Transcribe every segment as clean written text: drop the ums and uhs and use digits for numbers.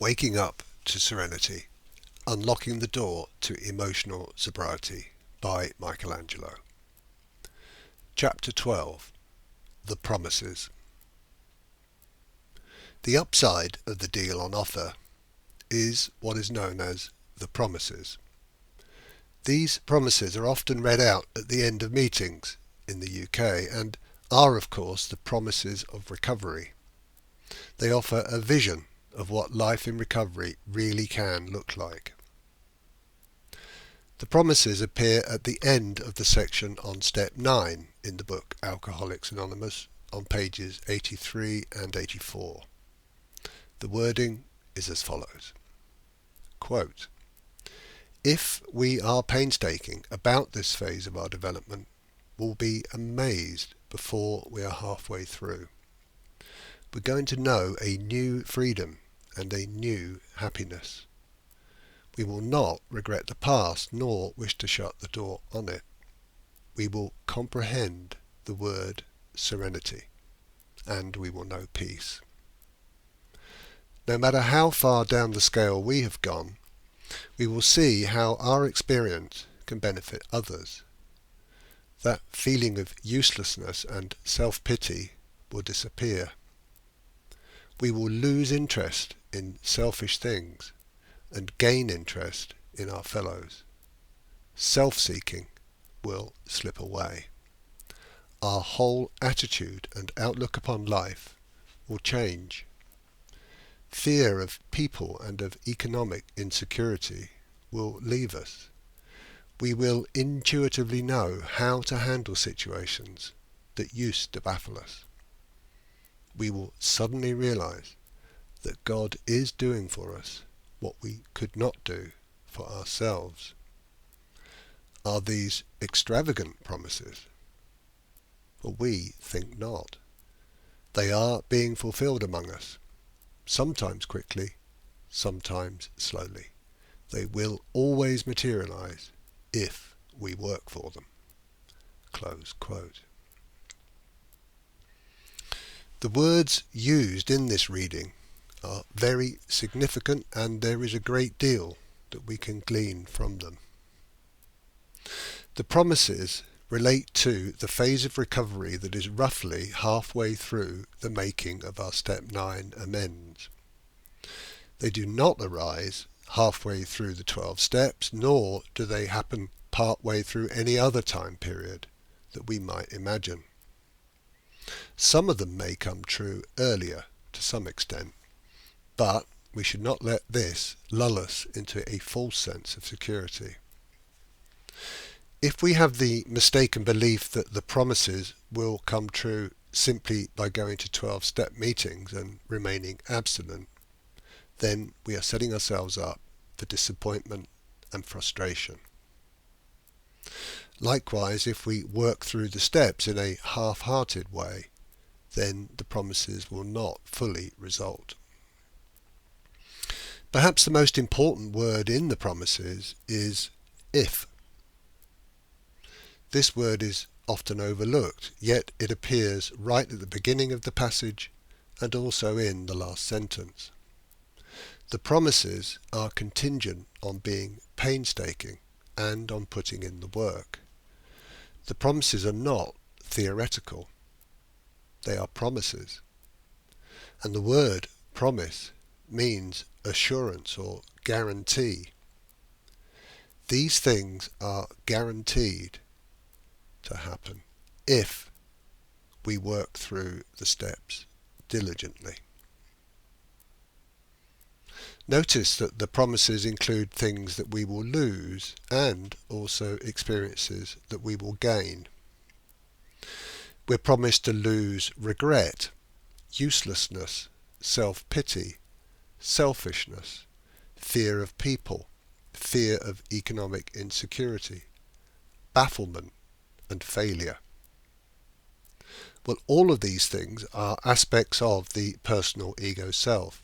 Waking Up to Serenity, Unlocking the Door to Emotional Sobriety by Angelo. Chapter 12. The Promises. The upside of the deal on offer is what is known as the promises. These promises are often read out at the end of meetings in the UK and are of course the promises of recovery. They offer a vision of what life in recovery really can look like. The promises appear at the end of the section on Step 9 in the book Alcoholics Anonymous on pages 83 and 84. The wording is as follows. Quote, "If we are painstaking about this phase of our development, we'll be amazed before we are halfway through. We're going to know a new freedom and a new happiness. We will not regret the past nor wish to shut the door on it. We will comprehend the word serenity, and we will know peace. No matter how far down the scale we have gone, we will see how our experience can benefit others. That feeling of uselessness and self-pity will disappear. We will lose interest in selfish things and gain interest in our fellows. Self-seeking will slip away. Our whole attitude and outlook upon life will change. Fear of people and of economic insecurity will leave us. We will intuitively know how to handle situations that used to baffle us. We will suddenly realize that God is doing for us what we could not do for ourselves. Are these extravagant promises? Well, we think not. They are being fulfilled among us, sometimes quickly, sometimes slowly. They will always materialize if we work for them." Close quote. The words used in this reading are very significant, and there is a great deal that we can glean from them. The promises relate to the phase of recovery that is roughly halfway through the making of our Step 9 amends. They do not arise halfway through the 12 steps, nor do they happen partway through any other time period that we might imagine. Some of them may come true earlier to some extent, but we should not let this lull us into a false sense of security. If we have the mistaken belief that the promises will come true simply by going to 12-step meetings and remaining abstinent, then we are setting ourselves up for disappointment and frustration. Likewise, if we work through the steps in a half-hearted way, then the promises will not fully result. Perhaps the most important word in the promises is if. This word is often overlooked, yet it appears right at the beginning of the passage and also in the last sentence. The promises are contingent on being painstaking and on putting in the work. The promises are not theoretical. They are promises. And the word promise means assurance or guarantee. These things are guaranteed to happen if we work through the steps diligently. Notice that the promises include things that we will lose and also experiences that we will gain. We're promised to lose regret, uselessness, self-pity, selfishness, fear of people, fear of economic insecurity, bafflement, and failure. Well, all of these things are aspects of the personal ego self.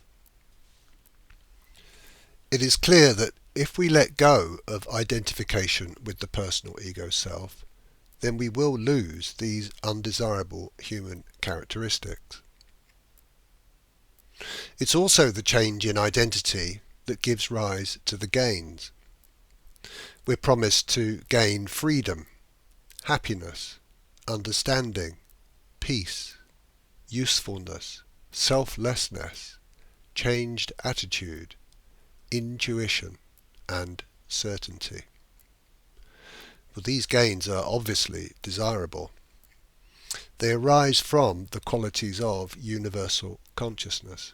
It is clear that if we let go of identification with the personal ego self, then we will lose these undesirable human characteristics. It's also the change in identity that gives rise to the gains. We're promised to gain freedom, happiness, understanding, peace, usefulness, selflessness, changed attitude, intuition, and certainty. Well, these gains are obviously desirable. They arise from the qualities of universal consciousness.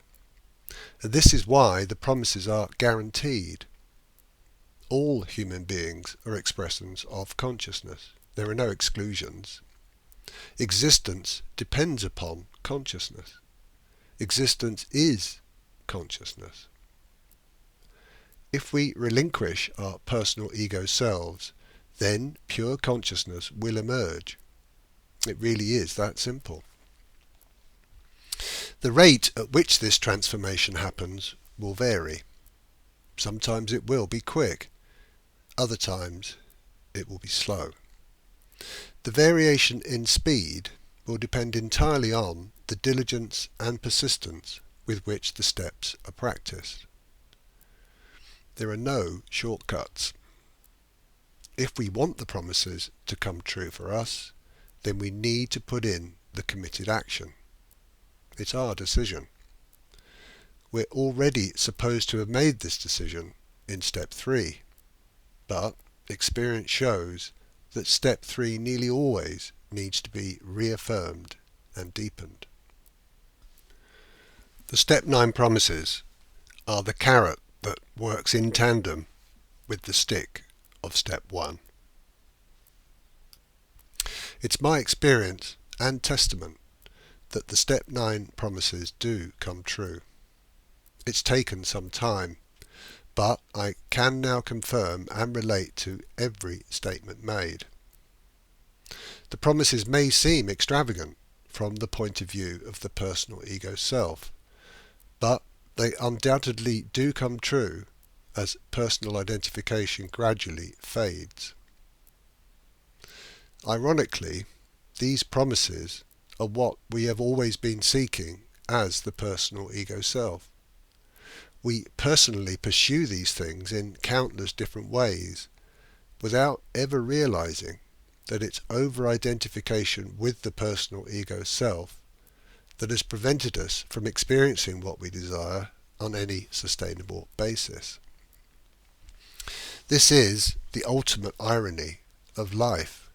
And this is why the promises are guaranteed. All human beings are expressions of consciousness. There are no exclusions. Existence depends upon consciousness. Existence is consciousness. If we relinquish our personal ego selves, then pure consciousness will emerge. It really is that simple. The rate at which this transformation happens will vary. Sometimes it will be quick, other times it will be slow. The variation in speed will depend entirely on the diligence and persistence with which the steps are practiced. There are no shortcuts. If we want the promises to come true for us, then we need to put in the committed action. It's our decision. We're already supposed to have made this decision in step 3, but experience shows that step 3 nearly always needs to be reaffirmed and deepened. The step 9 promises are the carrot that works in tandem with the stick of step 1. It's my experience and testament that the step 9 promises do come true. It's taken some time, but I can now confirm and relate to every statement made. The promises may seem extravagant from the point of view of the personal ego self, but they undoubtedly do come true as personal identification gradually fades. Ironically, these promises are what we have always been seeking as the personal ego self. We personally pursue these things in countless different ways without ever realizing that it's over-identification with the personal ego self that has prevented us from experiencing what we desire on any sustainable basis. This is the ultimate irony of life.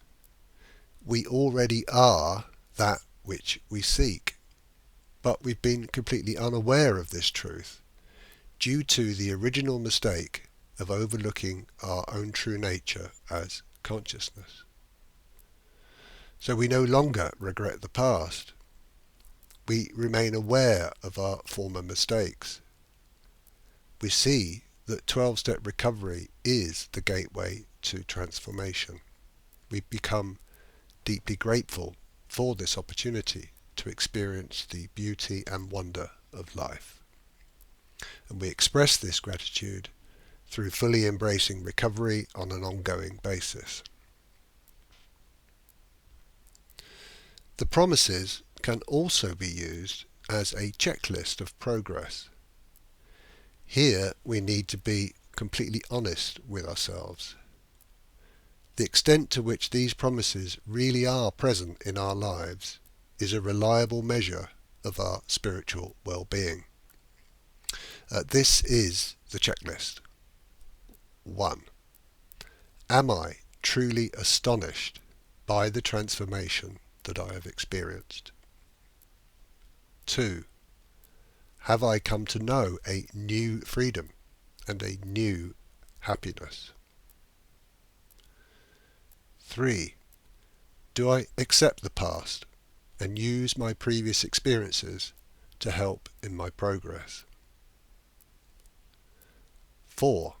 We already are that which we seek, but we've been completely unaware of this truth due to the original mistake of overlooking our own true nature as consciousness. So we no longer regret the past. We remain aware of our former mistakes. We see that 12-step recovery is the gateway to transformation. We become deeply grateful for this opportunity to experience the beauty and wonder of life. And we express this gratitude through fully embracing recovery on an ongoing basis. The promises can also be used as a checklist of progress. Here we need to be completely honest with ourselves. The extent to which these promises really are present in our lives is a reliable measure of our spiritual well-being. This is the checklist. 1. Am I truly astonished by the transformation that I have experienced? 2. Have I come to know a new freedom and a new happiness? 3. Do I accept the past and use my previous experiences to help in my progress? 4.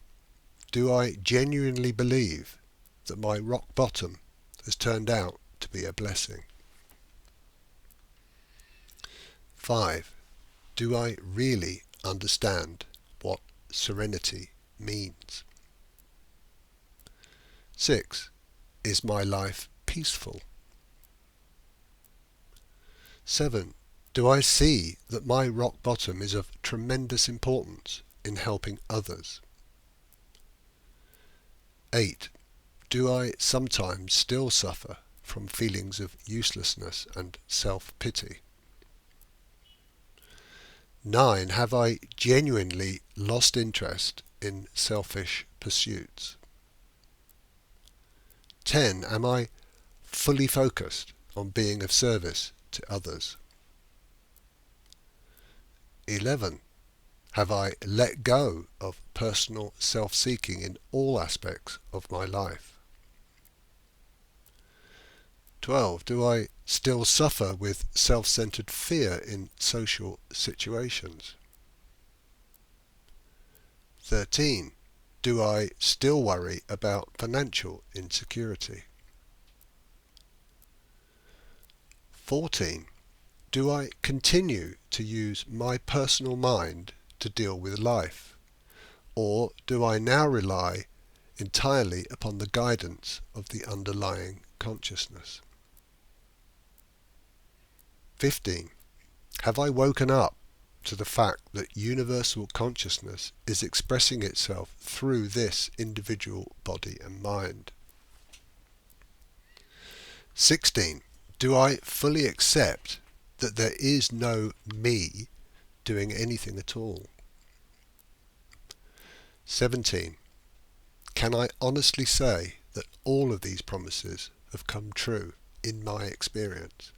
Do I genuinely believe that my rock bottom has turned out to be a blessing? 5. Do I really understand what serenity means? 6. Is my life peaceful? 7. Do I see that my rock bottom is of tremendous importance in helping others? 8. Do I sometimes still suffer from feelings of uselessness and self-pity? 9. Have I genuinely lost interest in selfish pursuits? 10. Am I fully focused on being of service to others? 11. Have I let go of personal self-seeking in all aspects of my life? 12. Do I still suffer with self-centered fear in social situations? 13. Do I still worry about financial insecurity? 14. Do I continue to use my personal mind to deal with life? Or do I now rely entirely upon the guidance of the underlying consciousness? 15. Have I woken up to the fact that universal consciousness is expressing itself through this individual body and mind? 16. Do I fully accept that there is no me doing anything at all? 17. Can I honestly say that all of these promises have come true in my experience?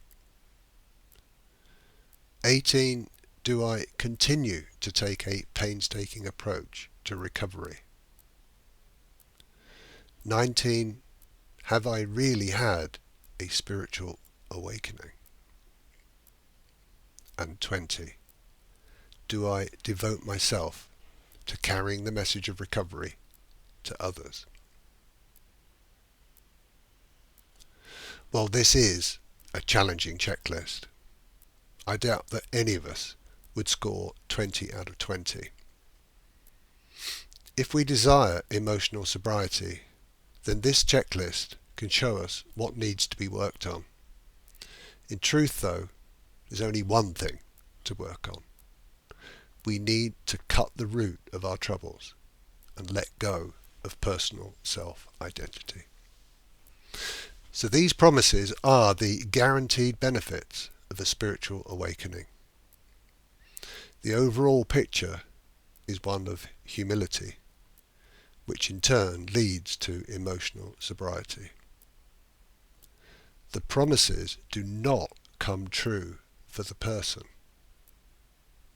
18. Do I continue to take a painstaking approach to recovery? 19. Have I really had a spiritual awakening? And 20. Do I devote myself to carrying the message of recovery to others? Well, this is a challenging checklist. I doubt that any of us would score 20 out of 20. If we desire emotional sobriety, then this checklist can show us what needs to be worked on. In truth, though, there's only one thing to work on. We need to cut the root of our troubles and let go of personal self-identity. So these promises are the guaranteed benefits of a spiritual awakening. The overall picture is one of humility, which in turn leads to emotional sobriety. The promises do not come true for the person.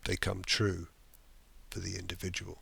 They come true for the individual.